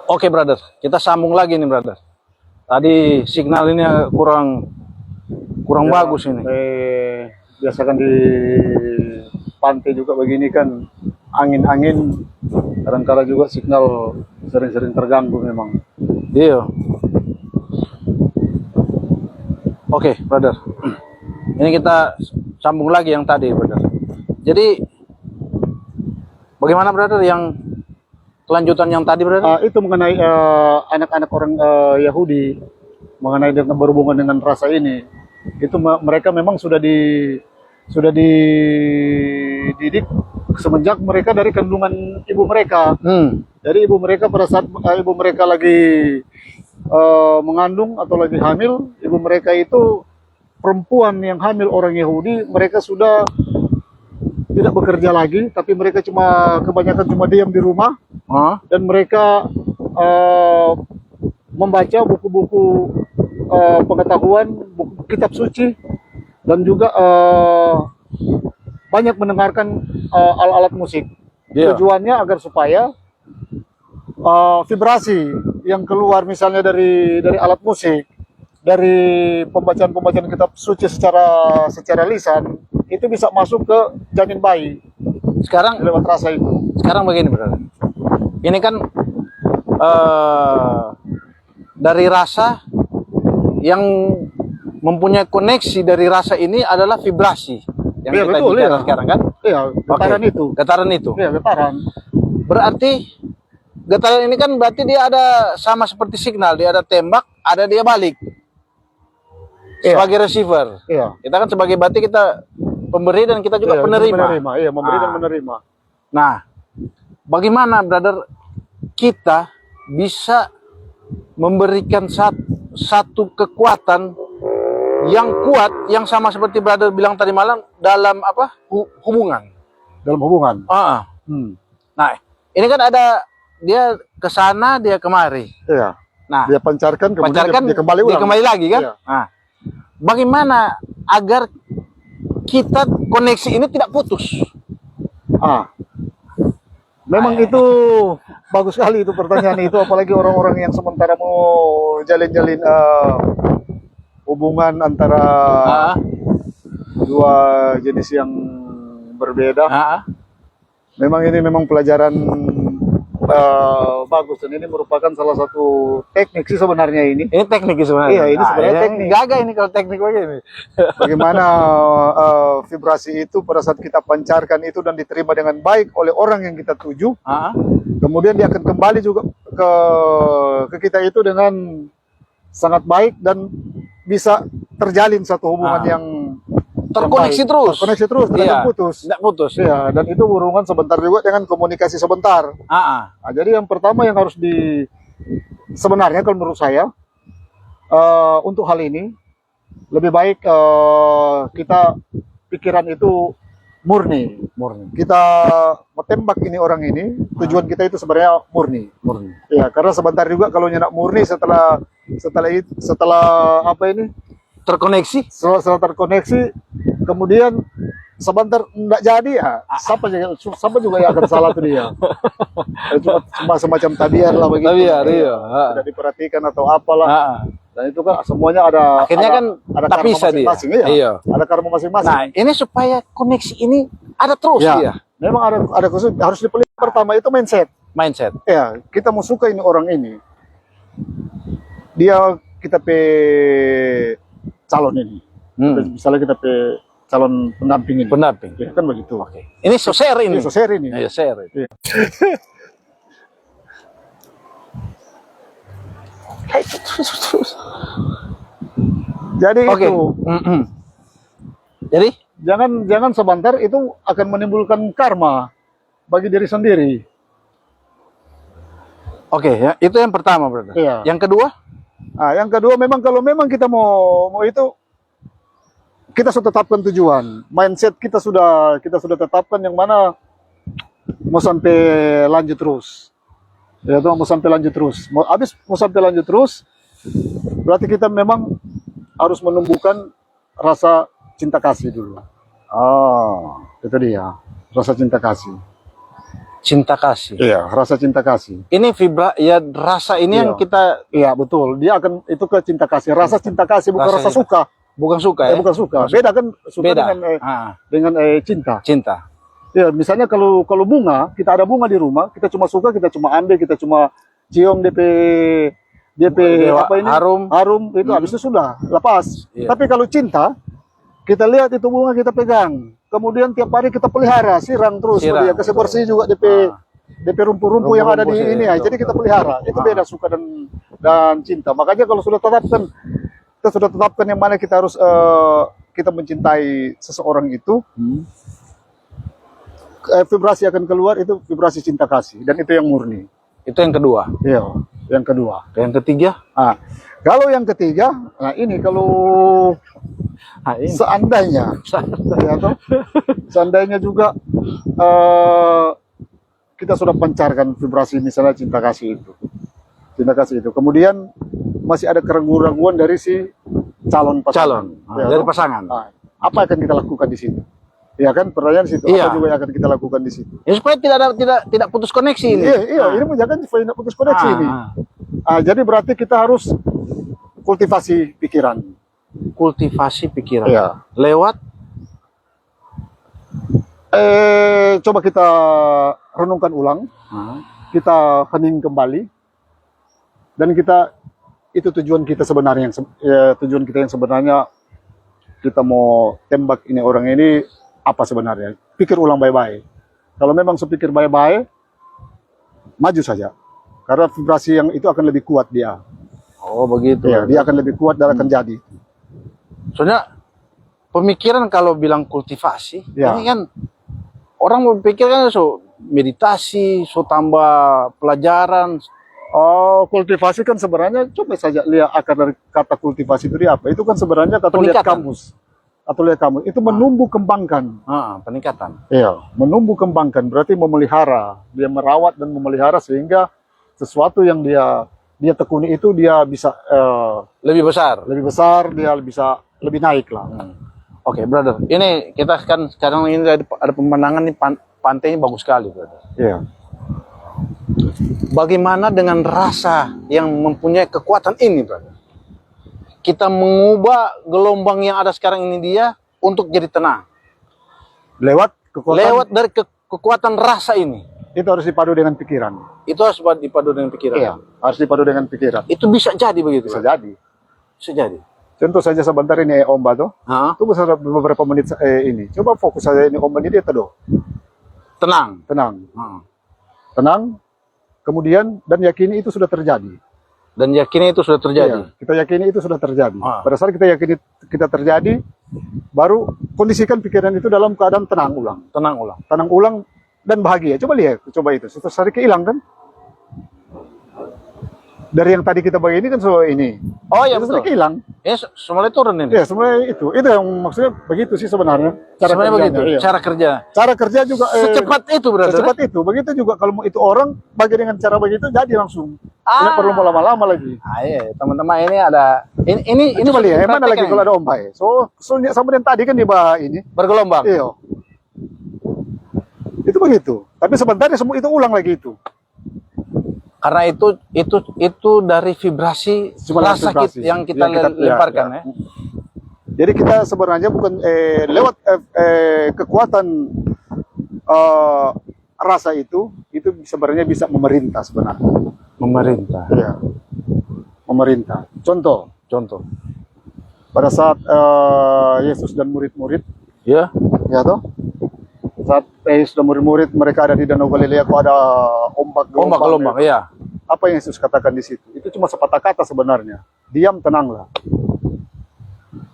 Oke, brother. Kita sambung lagi nih, brother. Tadi signal ini kurang Ya, bagus ini. biasa kan di pantai juga begini kan angin-angin, kadang-kadang juga signal sering-sering terganggu memang. Iya. Oke, brother. Ini kita sambung lagi yang tadi, brother. Jadi bagaimana, brother, yang kelanjutan yang tadi, brother? Itu mengenai anak-anak orang Yahudi, mengenai dengan berhubungan dengan rasa ini, itu mereka memang sudah dididik semenjak mereka dari kandungan ibu mereka. Jadi ibu mereka pada saat ibu mereka lagi mengandung atau lagi hamil, ibu mereka itu perempuan yang hamil orang Yahudi, mereka sudah tidak bekerja lagi, tapi mereka kebanyakan cuma diam di rumah. Dan mereka membaca buku-buku pengetahuan, buku kitab suci, dan juga banyak mendengarkan alat-alat musik. Tujuannya agar supaya vibrasi yang keluar misalnya dari alat musik, dari pembacaan kitab suci secara lisan, itu bisa masuk ke janin bayi. Sekarang lewat rasa itu. Sekarang begini, brother. Ini kan dari rasa yang mempunyai koneksi dari rasa ini adalah vibrasi yang kita betul, bicara sekarang kan? Iya, getaran itu. Getaran itu. Iya, getaran. Berarti getaran ini kan berarti dia ada sama seperti signal, dia ada tembak, ada dia balik. Sebagai receiver. Iya. Kita kan sebagai berarti kita pemberi dan kita juga penerima. Iya, memberi dan menerima. Nah, bagaimana, brother, kita bisa memberikan satu kekuatan yang kuat, yang sama seperti brother bilang tadi malam, dalam apa? Hubungan. Dalam hubungan. Nah, ini kan ada dia ke sana, dia kemari. Iya. Nah, dia pancarkan, kemudian dia kembali ulang. Dia kembali lagi kan? Iya. Nah, bagaimana agar kita koneksi ini tidak putus? Memang itu bagus sekali itu pertanyaan itu, apalagi orang-orang yang sementara mau jalin-jalin hubungan antara dua jenis yang berbeda. Memang ini memang pelajaran bagus, dan ini merupakan salah satu teknik sih sebenarnya ini. Ini teknik sebenarnya. Iya, ini sebenarnya teknik. Gagah ini kalau teknik begini. Bagaimana vibrasi itu pada saat kita pancarkan itu dan diterima dengan baik oleh orang yang kita tuju, kemudian dia akan kembali juga ke kita itu dengan sangat baik dan bisa terjalin satu hubungan yang terkoneksi terus. Terkoneksi terus, tidak putus. Tidak putus. Iya, dan itu hubungan sebentar juga dengan komunikasi sebentar. Nah, jadi yang pertama yang harus sebenarnya kalau menurut saya untuk hal ini lebih baik kita pikiran itu murni. Kita tembak ini orang ini, tujuan kita itu sebenarnya murni. Ya, karena sebentar juga kalau nyenak murni setelah apa ini? Terkoneksi? Setelah terkoneksi, kemudian sebentar enggak jadi ya, siapa juga yang akan salah tuh dia. Cuma semacam tabiat lah begitu. Tabiat, iya. Tidak diperhatikan atau apalah. Dan itu kan semuanya ada. Akhirnya kan tak bisa dia. Iya. Ada karma masing-masing. Nah, ini supaya koneksi ini ada terus ya. Memang ada khusus, harus dipelihara. Pertama itu mindset. Ya, kita mau suka ini orang ini. Dia kita calon ini. Misalnya kita calon pendamping ini. Ya, kan begitu. Ini share ini. Share ini. Iya, share. Iya. Jadi itu. Jadi jangan sebentar itu akan menimbulkan karma bagi diri sendiri. Ya, itu yang pertama, brother. Iya. Yang kedua? Yang kedua memang kalau memang kita mau itu, kita sudah tetapkan tujuan, mindset kita sudah tetapkan yang mana mau sampai lanjut terus. Ya, itu mau sampai lanjut terus. Mau sampai lanjut terus, berarti kita memang harus menumbuhkan rasa cinta kasih dulu. Itu dia, rasa cinta kasih. Cinta kasih. Iya, rasa cinta kasih. Ini ya rasa ini yang kita. Iya betul. Dia akan itu ke cinta kasih. Rasa cinta kasih bukan rasa suka. Bukan suka ya? Bukan suka. Beda kan suka Beda. dengan cinta. Cinta. Ya, misalnya kalau bunga, kita ada bunga di rumah, kita cuma suka, kita cuma ambil, kita cuma cium DP apa ini? Harum itu habis itu sudah lepas. Tapi kalau cinta, kita lihat itu bunga kita pegang. Kemudian tiap hari kita pelihara, sirang terus, dia kasih bersih juga DP rumput-rumput yang ada di ini ya. Jadi kita pelihara. Itu beda suka dan cinta. Makanya kalau kita sudah tetapkan yang mana kita harus kita mencintai seseorang itu, vibrasi akan keluar itu vibrasi cinta kasih, dan itu yang murni. Itu yang kedua. Iya, yang kedua. Yang ketiga? Kalau yang ketiga, nah ini kalau seandainya, ya toh, seandainya juga kita sudah pancarkan vibrasi misalnya cinta kasih itu, kemudian masih ada keraguan-keraguan dari si calon pasangan, dari pasangan. Apa akan kita lakukan di situ? Ya kan, pertanyaan di situ. Apa juga yang akan kita lakukan di situ? Ya supaya tidak putus koneksi ini. Iya, ini menjaga supaya tidak putus koneksi ini. Jadi berarti kita harus kultivasi pikiran. Kultivasi pikiran. Iya. Lewat? Coba kita renungkan ulang. Kita hening kembali. Dan itu tujuan kita sebenarnya. Tujuan kita yang sebenarnya, kita mau tembak ini orang ini apa sebenarnya. Pikir ulang baik-baik. Kalau memang sepikir baik-baik, maju saja. Karena vibrasi yang itu akan lebih kuat dia. Oh begitu. Ya, dia akan lebih kuat dan akan jadi. Soalnya pemikiran kalau bilang kultivasi, ya, ini kan orang berpikir kan meditasi, tambah pelajaran. Oh, kultivasi kan sebenarnya coba saja lihat akar dari kata kultivasi itu apa. Itu kan sebenarnya kata lihat kamus. Atau lihat kamus itu menumbuh kembangkan. Peningkatan. Iya, menumbuh kembangkan berarti memelihara. Dia merawat dan memelihara sehingga sesuatu yang dia tekuni itu dia bisa lebih besar, dia bisa lebih naik lah. Oke, brother. Ini kita kan sekarang ini ada pemandangan nih, pantainya bagus sekali, brother. Iya. Bagaimana dengan rasa yang mempunyai kekuatan ini, brother? Kita mengubah gelombang yang ada sekarang ini dia untuk jadi tenang. Lewat dari kekuatan rasa ini. Itu harus dipadu dengan pikiran. Itu harus dipadu dengan pikiran. Iya, harus dipadu dengan pikiran. Itu bisa jadi begitu. Bisa jadi. Bisa jadi. Contoh saja sebentar ini Om Bato. Tunggu beberapa menit ini. Coba fokus saja ini Om ini dia teduh. Tenang. Tenang. Kemudian dan yakini itu sudah terjadi. Iya, kita yakini itu sudah terjadi. Pada saat kita yakini kita terjadi, baru kondisikan pikiran itu dalam keadaan tenang ulang dan bahagia. Coba lihat, itu. Setelah sedikit hilang kan? Dari yang tadi kita bagi ini kan ini. Oh iya betul. Sedikit hilang. Semuanya turun ini. Ya, semuanya itu. Itu yang maksudnya begitu sih sebenarnya. Begitu. Cara kerja. Cara kerja juga secepat itu, brother. Secepat itu. Begitu juga kalau itu orang bagi dengan cara begitu jadi langsung. Tidak perlu lama-lama lagi. Iya, teman-teman ini ada ini coba lihat mana lagi kalau ada ombai. Soalnya sama yang tadi kan di bawah ini bergelombang. Iya. Itu begitu. Tapi sebentar semua itu ulang lagi itu. Karena itu dari vibrasi rasa yang kita lemparkan ya. Jadi kita sebenarnya bukan lewat kekuatan rasa itu sebenarnya bisa memerintah sebenarnya. Memerintah. Ya. Memerintah. Contoh. Pada saat Yesus dan murid-murid, ya toh? Saat Yesus dan murid-murid mereka ada di Danau Galilea, kok ada ombak gelombang, iya. Apa yang Yesus katakan di situ? Itu cuma sepatah kata sebenarnya. Diam, tenanglah.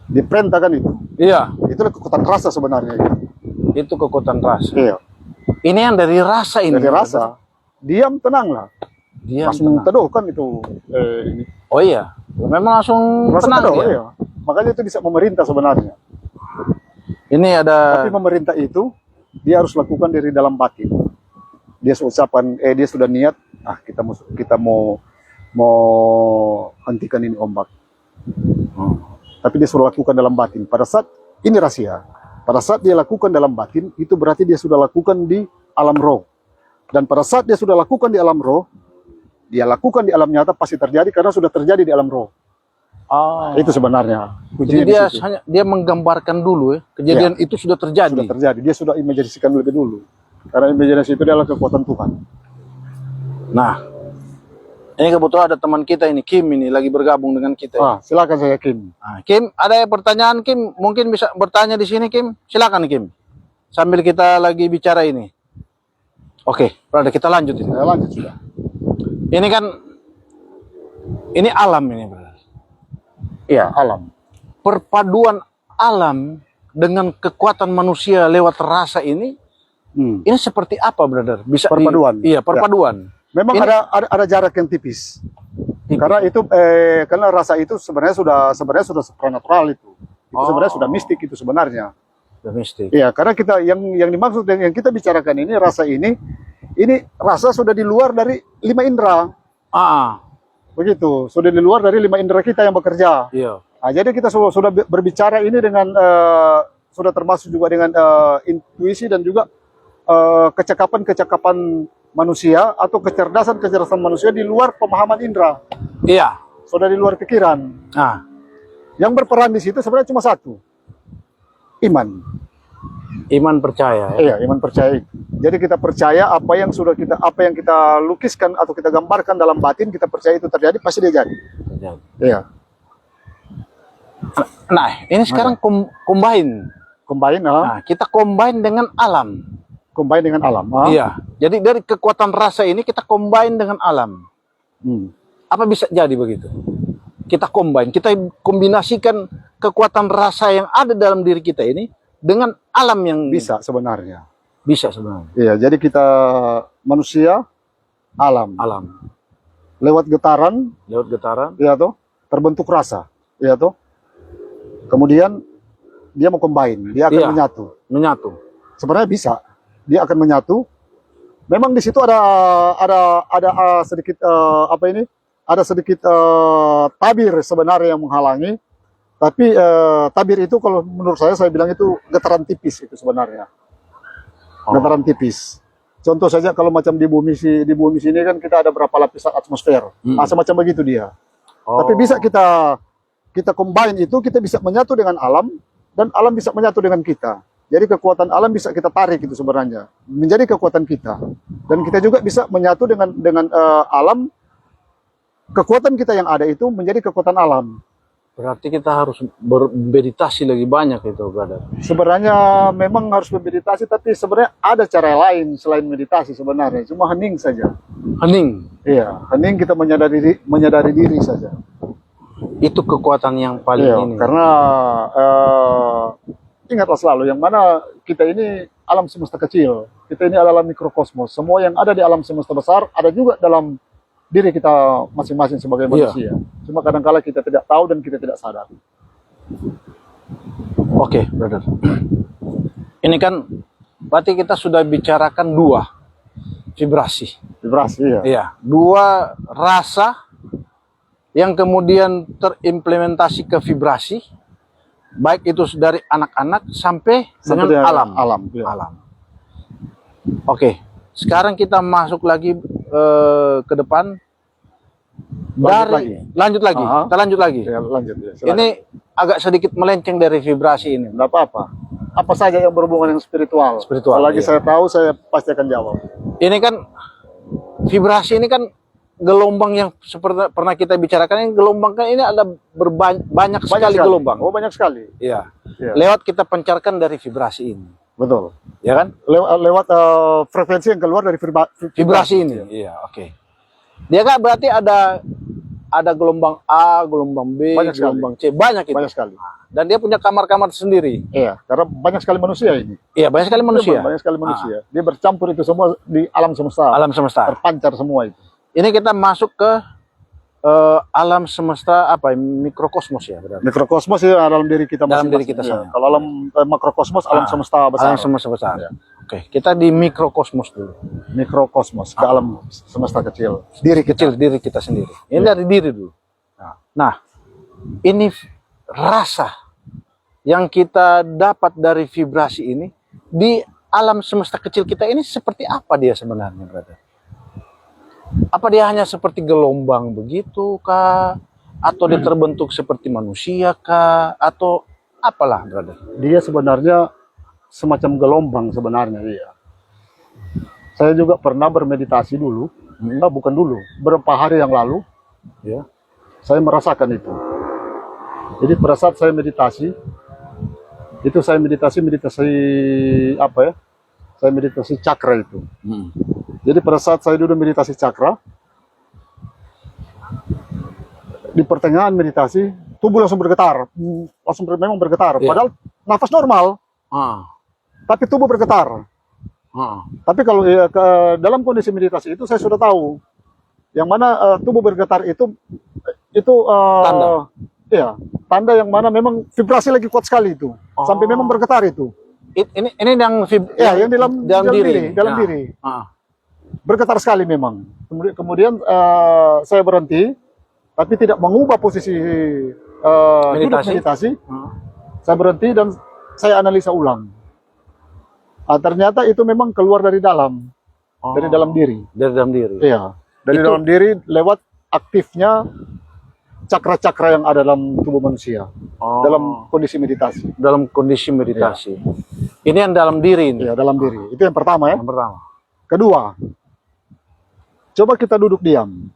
Diperintahkan itu. Iya. Itulah kekuatan rasa sebenarnya. Itu kekuatan rasa. Iya. Ini yang dari rasa ini. Dari rasa. Diam, tenanglah. Langsung teduh kan itu. Ini. Oh iya. Memang langsung tenang teduh, ya. Iya. Makanya itu bisa memerintah sebenarnya. Ini ada. Tapi memerintah itu dia harus lakukan dari dalam batin. Dia ucapan, dia sudah niat, kita mau hentikan ini ombak. Tapi dia sudah lakukan dalam batin. Pada saat ini rahasia. Pada saat dia lakukan dalam batin, itu berarti dia sudah lakukan di alam roh. Dan pada saat dia sudah lakukan di alam roh, dia lakukan di alam nyata pasti terjadi karena sudah terjadi di alam roh. Itu sebenarnya. Jadi dia menggambarkan dulu ya, kejadian itu sudah terjadi. Sudah terjadi, dia sudah imajinasikan lebih dulu. Karena imajinasi itu adalah kekuatan Tuhan. Nah, ini kebetulan ada teman kita ini, Kim ini lagi bergabung dengan kita. Silakan saya Kim. Kim, ada pertanyaan Kim? Mungkin bisa bertanya di sini Kim. Silakan Kim. Sambil kita lagi bicara ini. Oke, brother, kita lanjut ini. Lanjut sudah. Ini kan, ini alam ini, brother. Iya, alam. Perpaduan alam dengan kekuatan manusia lewat rasa ini seperti apa, brother? Bisa perpaduan. Iya, perpaduan. Ya. Memang ini, ada jarak yang tipis. Karena itu karena rasa itu sebenarnya sudah supranatural itu. Itu sebenarnya sudah mistik itu sebenarnya. Sudah mistik. Iya, karena kita yang dimaksud yang kita bicarakan ini rasa ini rasa sudah di luar dari 5 indera. Begitu, sudah di luar dari 5 indera kita yang bekerja. Iya. Nah, jadi kita sudah berbicara ini dengan sudah termasuk juga dengan intuisi dan juga kecakapan manusia atau kecerdasan manusia di luar pemahaman indera. Iya. Sudah di luar pikiran. Yang berperan di situ sebenarnya cuma satu, iman. Iman percaya. Iya, iman percaya. Jadi kita percaya apa yang kita lukiskan atau kita gambarkan dalam batin, kita percaya itu terjadi, pasti dia jadi. Iya. Nah, ini sekarang combine. Nah, kita combine dengan alam. Combine dengan alam. Iya. Jadi dari kekuatan rasa ini kita combine dengan alam. Apa bisa jadi begitu? Kita combine, kita kombinasikan kekuatan rasa yang ada dalam diri kita ini dengan alam yang bisa sebenarnya. Bisa sebenarnya. Iya, jadi kita manusia, alam. Lewat getaran, iya toh, terbentuk rasa, iya toh. Kemudian dia mau combine, dia akan menyatu. Sebenarnya bisa, dia akan menyatu. Memang di situ ada sedikit ada sedikit tabir sebenarnya yang menghalangi. Tapi tabir itu kalau menurut saya bilang itu getaran tipis itu sebenarnya. Getaran tipis. Contoh saja kalau macam di bumi sini kan kita ada berapa lapisan atmosfer. Semacam begitu dia. Tapi bisa kita combine itu, kita bisa menyatu dengan alam dan alam bisa menyatu dengan kita. Jadi kekuatan alam bisa kita tarik itu sebenarnya menjadi kekuatan kita. Dan kita juga bisa menyatu dengan alam. Kekuatan kita yang ada itu menjadi kekuatan alam. Berarti kita harus bermeditasi lagi banyak itu, brother. Sebenarnya memang harus bermeditasi, tapi sebenarnya ada cara lain selain meditasi sebenarnya. Cuma hening saja. Hening? Iya, hening, kita menyadari diri saja. Itu kekuatan yang paling ini. Karena ingatlah selalu, yang mana kita ini alam semesta kecil. Kita ini adalah mikrokosmos. Semua yang ada di alam semesta besar ada juga dalam diri kita masing-masing sebagai manusia. Cuma kadang-kala kita tidak tahu dan kita tidak sadar. Oke, brother. Ini kan berarti kita sudah bicarakan 2 vibrasi. Vibrasi, iya. Iya, 2 rasa yang kemudian terimplementasi ke vibrasi, baik itu dari anak-anak sampai dengan alam. Alam. Oke, sekarang kita masuk lagi ke depan. Lanjut lagi. Kita lanjut lagi. Ya, lanjut, ya, ini agak sedikit melenceng dari vibrasi ini. Tidak apa-apa. Apa saja yang berhubungan dengan spiritual. Selagi saya tahu, saya pasti akan jawab. Ini kan vibrasi ini kan gelombang yang seperti pernah kita bicarakan. Yang gelombang kan ini ada banyak sekali gelombang. Banyak sekali. Iya. Lewat kita pancarkan dari vibrasi ini. Betul. Ya kan? Lewat frekuensi yang keluar dari vibrasi ini. Iya, oke. Dia kan berarti ada gelombang A, gelombang B, gelombang C, banyak itu. Banyak sekali. Dan dia punya kamar-kamar sendiri. Iya, karena banyak sekali manusia ini. Iya, banyak sekali manusia. Banyak sekali manusia. Dia bercampur itu semua di alam semesta. Alam semesta. Terpancar semua itu. Ini kita masuk ke alam semesta apa? Mikrokosmos ya, berarti. Mikrokosmos ya dalam diri kita masing-masing. Dalam diri kita sama. Kalau alam makrokosmos, alam semesta besar. Alam semesta besar. Ya. Oke, kita di mikrokosmos dulu. Mikrokosmos, ke alam semesta kecil. Diri kita sendiri. Ini dari diri dulu. Nah, ini rasa yang kita dapat dari vibrasi ini alam semesta kecil kita ini seperti apa dia sebenarnya, brother? Apa dia hanya seperti gelombang begitu kah? Atau dia terbentuk seperti manusia kah? Atau apalah, brother? Dia sebenarnya semacam gelombang sebenarnya dia. Saya juga pernah bermeditasi dulu, bukan dulu, beberapa hari yang lalu, ya, saya merasakan itu. Jadi pada saat saya meditasi, itu saya meditasi apa ya? Saya meditasi cakra itu. Jadi pada saat saya duduk meditasi cakra, di pertengahan meditasi, tubuh langsung bergetar, memang bergetar. Padahal nafas normal, tapi tubuh bergetar. Tapi kalau dalam kondisi meditasi itu saya sudah tahu, yang mana tubuh bergetar itu Tanda. Iya, tanda yang mana memang vibrasi lagi kuat sekali itu, sampai memang bergetar itu. Ini yang Yang dalam diri. Bergetar sekali memang. Kemudian saya berhenti, tapi tidak mengubah posisi duduk meditasi. Saya berhenti dan saya analisa ulang. Ternyata itu memang keluar dari dalam, dari dalam diri. Dari dalam diri. Iya, dari dalam diri lewat aktifnya cakra-cakra yang ada dalam tubuh manusia, dalam kondisi meditasi. Dalam kondisi meditasi. Ini yang dalam diri ini. Iya, dalam diri. Itu yang pertama ya. Yang pertama. Kedua, coba kita duduk diam.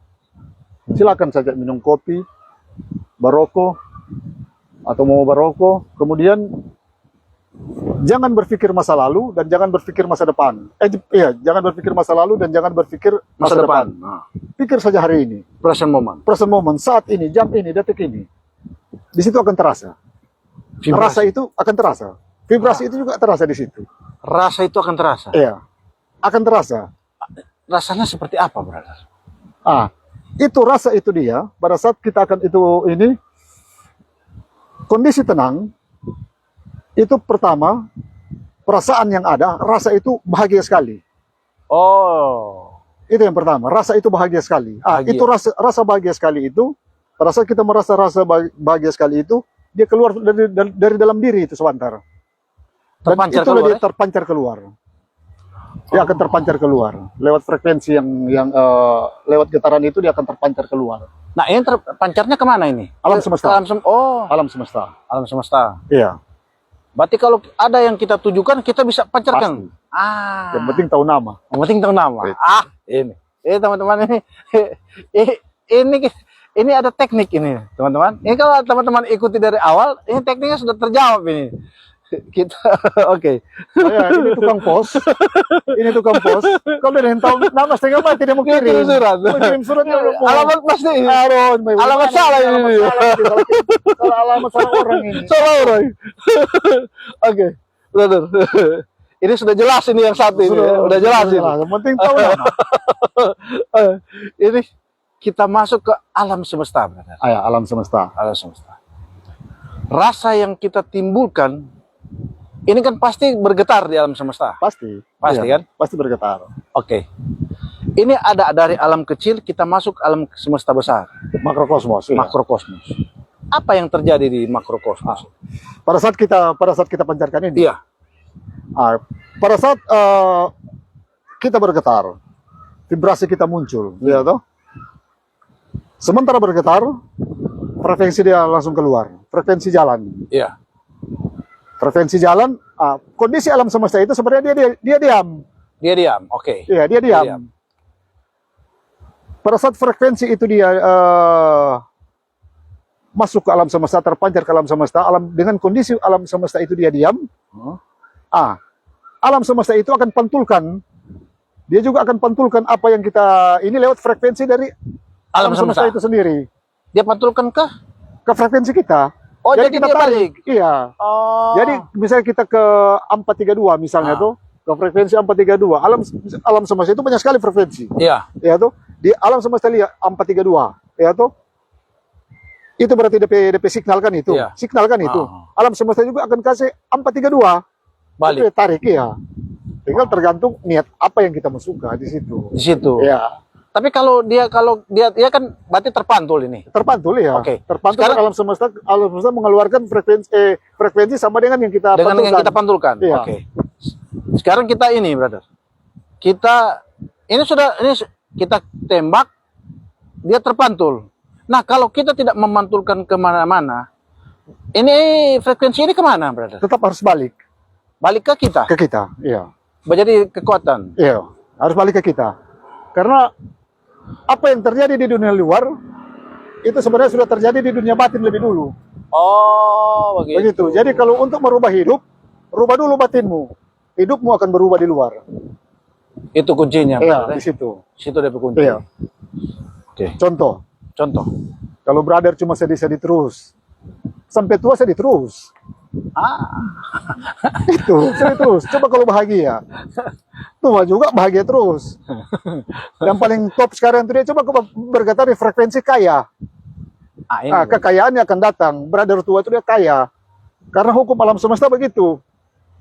Silakan saja minum kopi, baroko, atau mau baroko. Kemudian jangan berpikir masa lalu dan jangan berpikir masa depan. Jangan berpikir masa lalu dan jangan berpikir masa depan. Pikir saja hari ini. Present moment, saat ini, jam ini, detik ini. Di situ akan terasa. Rasa itu akan terasa. Vibrasi itu juga terasa di situ. Rasa itu akan terasa. Iya, akan terasa. Rasanya seperti apa, brother? Itu rasa itu dia. Pada saat kita akan ini kondisi tenang. Itu pertama, perasaan yang ada, rasa itu bahagia sekali. Itu yang pertama, rasa itu bahagia sekali. Itu rasa bahagia sekali itu, pada saat kita merasa rasa bahagia sekali itu, dia keluar dari dalam diri itu sebentar. Dan itulah dia terpancar keluar. Dia akan terpancar keluar. Lewat frekuensi yang lewat getaran itu dia akan terpancar keluar. Nah, ini terpancarnya kemana ini? Alam semesta. Alam semesta. Alam semesta. Iya. Berarti kalau ada yang kita tujukan, kita bisa pancarkan. Yang penting tahu nama. Yang penting tahu nama. Ini. Teman-teman ini ada teknik ini, teman-teman. Ini kalau teman-teman ikuti dari awal, ini tekniknya sudah terjawab ini. Kita oke. Ini tukang pos. Ini tukang pos. Kalau dia tahu nama setengah mati dia mau kirim surat. Alamat pasti. Alamat salah ini. Alamat salah orang ini. Salah orang. Oke, brother. Ini sudah jelas ini yang satu ini. Sudah jelas ini. Yang penting tahu nama. Ini kita masuk ke alam semesta, brother. Alam semesta. Alam semesta. Rasa yang kita timbulkan ini kan pasti bergetar di alam semesta. Pasti kan? Pasti bergetar. Oke. Ini ada dari alam kecil kita masuk alam semesta besar. Makrokosmos. Makrokosmos. Apa yang terjadi di makrokosmos? Pada saat kita pancarkan ini. Iya. Pada saat kita bergetar, vibrasi kita muncul, ya toh. Sementara bergetar, frekuensi dia langsung keluar, frekuensi jalan. Iya. Frekuensi jalan, kondisi alam semesta itu sebenarnya dia diam. Dia diam, oke. Iya, dia diam. Pada saat frekuensi itu dia masuk ke alam semesta, terpancar ke alam semesta, dengan kondisi alam semesta itu dia diam, alam semesta itu akan pantulkan. Dia juga akan pantulkan apa yang kita ini lewat frekuensi dari alam semesta itu sendiri. Dia pantulkan ke frekuensi kita. Jadi kita tarik. Iya. Jadi misalnya kita ke 432 misalnya tuh, ke frekuensi 432. Alam semesta itu banyak sekali frekuensi. Iya. Ya tuh. Di alam semesta lihat 432. Ya tuh. Itu berarti DP signalkan itu. Iya. Signalkan itu. Alam semesta juga akan kasih 432. Balik. Tarik ya. Tinggal tergantung niat apa yang kita mau suka di situ. Di situ. Ya. Tapi kalau dia kan berarti terpantul ini. Terpantul ya. Oke. Terpantul Sekarang, alam semesta mengeluarkan frekuensi sama dengan yang kita dengan pantulkan. yang kita pantulkan. Iya. Oke. Sekarang kita ini, brother. Kita kita tembak, dia terpantul. Nah, kalau kita tidak memantulkan kemana-mana, ini frekuensi ini kemana, brother? Tetap harus balik Balik ke kita. ke kita. Iya. Menjadi kekuatan. Iya. Harus balik ke kita. Karena apa yang terjadi di dunia luar itu sebenarnya sudah terjadi di dunia batin lebih dulu. Oh, Begitu. Jadi kalau untuk merubah hidup, rubah dulu batinmu. Hidupmu akan berubah di luar. Itu kuncinya. Iya, brother. di situ. Situ ada kunci. Iya. Oke. Contoh, kalau brother cuma sedih-sedih terus, sampai tua sedih terus. Itu, sedih terus. Coba kalau bahagia. Tua juga bahagia terus. Yang paling top sekarang itu dia coba berkata di frekuensi kaya. Kekayaannya akan datang. Brother tua itu dia kaya. Karena hukum alam semesta begitu.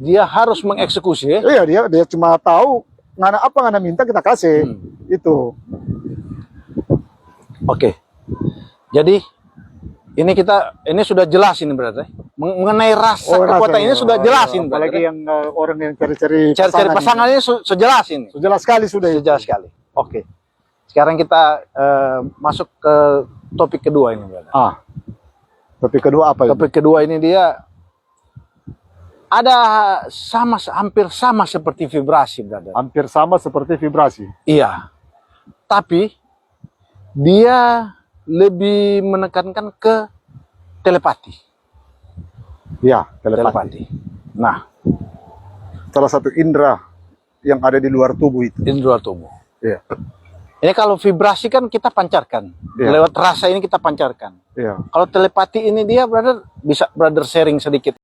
Dia harus mengeksekusi. Iya, dia cuma tahu ngana apa ngana minta kita kasih. Itu. Oke. Jadi ini sudah jelas ini berarti. Mengenai rasa kekuatan ini sudah jelas ini. Apalagi yang orang yang cari-cari pasangan ini sejelas ini. Sejelas sekali sudah. Sejelas sekali. Oke. Sekarang kita masuk ke topik kedua ini, brother. Topik kedua apa? Topik kedua ini dia ada hampir sama seperti vibrasi, brother. Hampir sama seperti vibrasi. Iya. Tapi dia lebih menekankan ke telepati. Iya, telepati. Nah, salah satu indera yang ada di luar tubuh itu. Di luar tubuh. Iya. Ini kalau vibrasi kan kita pancarkan. Iya. Lewat rasa ini kita pancarkan. Iya. Kalau telepati ini dia, brother, bisa brother sharing sedikit.